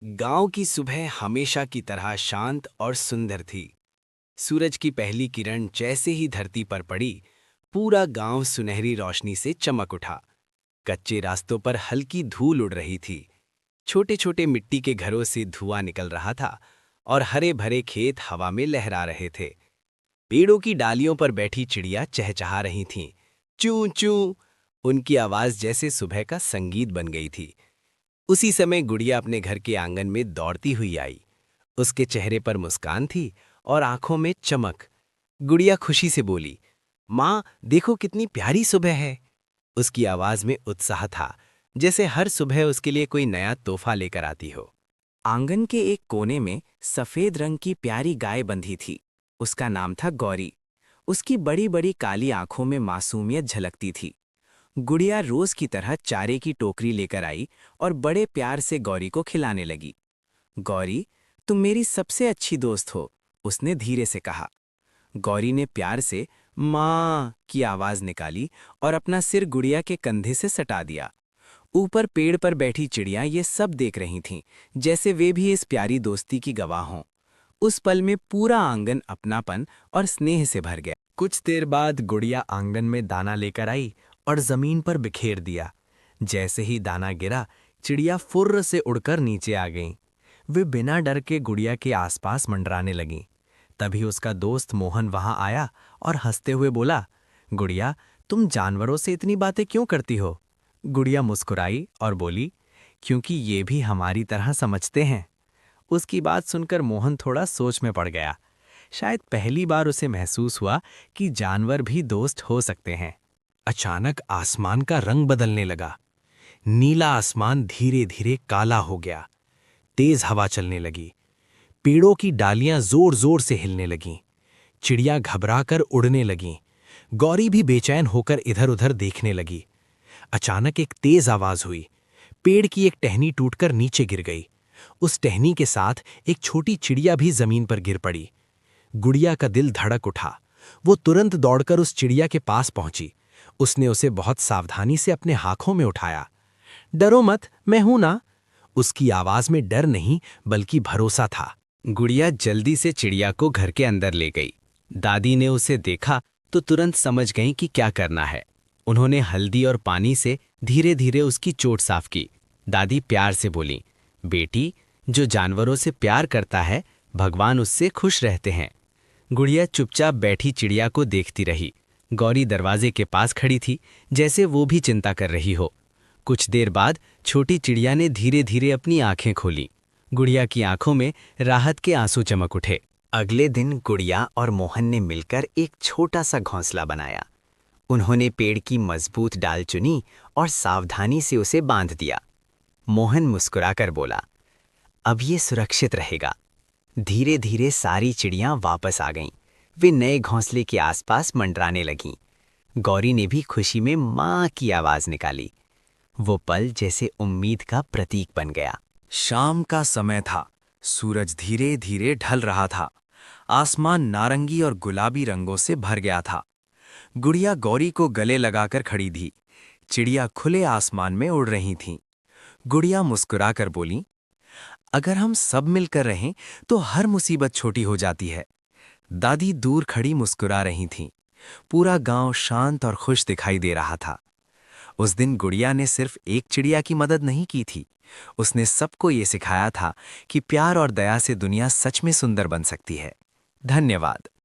गांव की सुबह हमेशा की तरह शांत और सुंदर थी। सूरज की पहली किरण जैसे ही धरती पर पड़ी, पूरा गांव सुनहरी रोशनी से चमक उठा। कच्चे रास्तों पर हल्की धूल उड़ रही थी। छोटे छोटे मिट्टी के घरों से धुआं निकल रहा था और हरे भरे खेत हवा में लहरा रहे थे। पेड़ों की डालियों पर बैठी चिड़िया चहचहा रही थीं। चूं चूं, उनकी आवाज जैसे सुबह का संगीत बन गई थी। उसी समय गुड़िया अपने घर के आंगन में दौड़ती हुई आई। उसके चेहरे पर मुस्कान थी और आंखों में चमक। गुड़िया खुशी से बोली, माँ देखो कितनी प्यारी सुबह है। उसकी आवाज में उत्साह था, जैसे हर सुबह उसके लिए कोई नया तोहफा लेकर आती हो। आंगन के एक कोने में सफेद रंग की प्यारी गाय बंधी थी। उसका नाम था गौरी। उसकी बड़ी बड़ी काली आंखों में मासूमियत झलकती थी। गुड़िया रोज की तरह चारे की टोकरी लेकर आई और बड़े प्यार से गौरी को खिलाने लगी। गौरी, तुम मेरी सबसे अच्छी दोस्त हो, उसने धीरे से कहा। गौरी ने प्यार से माँ की आवाज निकाली और अपना सिर गुड़िया के कंधे से सटा दिया। ऊपर पेड़ पर बैठी चिड़िया ये सब देख रही थीं, जैसे वे भी इस प्यारी दोस्ती की गवाह हों। उस पल में पूरा आंगन अपनापन और स्नेह से भर गया। कुछ देर बाद गुड़िया आंगन में दाना लेकर आई और जमीन पर बिखेर दिया। जैसे ही दाना गिरा, चिड़िया फुर्र से उड़कर नीचे आ गईं। वे बिना डर के गुड़िया के आसपास मंडराने लगीं। तभी उसका दोस्त मोहन वहां आया और हंसते हुए बोला, गुड़िया, तुम जानवरों से इतनी बातें क्यों करती हो? गुड़िया मुस्कुराई और बोली, क्योंकि ये भी हमारी तरह समझते हैं। उसकी बात सुनकर मोहन थोड़ा सोच में पड़ गया। शायद पहली बार उसे महसूस हुआ कि जानवर भी दोस्त हो सकते हैं। अचानक आसमान का रंग बदलने लगा। नीला आसमान धीरे धीरे काला हो गया। तेज हवा चलने लगी। पेड़ों की डालियां जोर जोर से हिलने लगीं। चिड़िया घबराकर उड़ने लगीं। गौरी भी बेचैन होकर इधर उधर देखने लगी। अचानक एक तेज आवाज हुई। पेड़ की एक टहनी टूटकर नीचे गिर गई। उस टहनी के साथ एक छोटी चिड़िया भी जमीन पर गिर पड़ी। गुड़िया का दिल धड़क उठा। वो तुरंत दौड़कर उस चिड़िया के पास पहुंची। उसने उसे बहुत सावधानी से अपने हाथों में उठाया। डरो मत, मैं हूं ना। उसकी आवाज में डर नहीं बल्कि भरोसा था। गुड़िया जल्दी से चिड़िया को घर के अंदर ले गई। दादी ने उसे देखा तो तुरंत समझ गई कि क्या करना है। उन्होंने हल्दी और पानी से धीरे धीरे उसकी चोट साफ की। दादी प्यार से बोली, बेटी, जो जानवरों से प्यार करता है, भगवान उससे खुश रहते हैं। गुड़िया चुपचाप बैठी चिड़िया को देखती रही। गौरी दरवाजे के पास खड़ी थी, जैसे वो भी चिंता कर रही हो। कुछ देर बाद छोटी चिड़िया ने धीरे धीरे अपनी आंखें खोली। गुड़िया की आंखों में राहत के आंसू चमक उठे। अगले दिन गुड़िया और मोहन ने मिलकर एक छोटा सा घोंसला बनाया। उन्होंने पेड़ की मजबूत डाल चुनी और सावधानी से उसे बांध दिया। मोहन मुस्कुराकर बोला, अब ये सुरक्षित रहेगा। धीरे धीरे सारी चिड़ियां वापस आ गईं। वे नए घोंसले के आसपास मंडराने लगीं। गौरी ने भी खुशी में माँ की आवाज निकाली। वो पल जैसे उम्मीद का प्रतीक बन गया। शाम का समय था। सूरज धीरे धीरे ढल रहा था। आसमान नारंगी और गुलाबी रंगों से भर गया था। गुड़िया गौरी को गले लगाकर खड़ी थी। चिड़िया खुले आसमान में उड़ रही थीं। गुड़िया मुस्कुराकर बोली, अगर हम सब मिलकर रहें तो हर मुसीबत छोटी हो जाती है। दादी दूर खड़ी मुस्कुरा रही थीं। पूरा गांव शांत और खुश दिखाई दे रहा था। उस दिन गुड़िया ने सिर्फ एक चिड़िया की मदद नहीं की थी। उसने सबको ये सिखाया था कि प्यार और दया से दुनिया सच में सुंदर बन सकती है। धन्यवाद।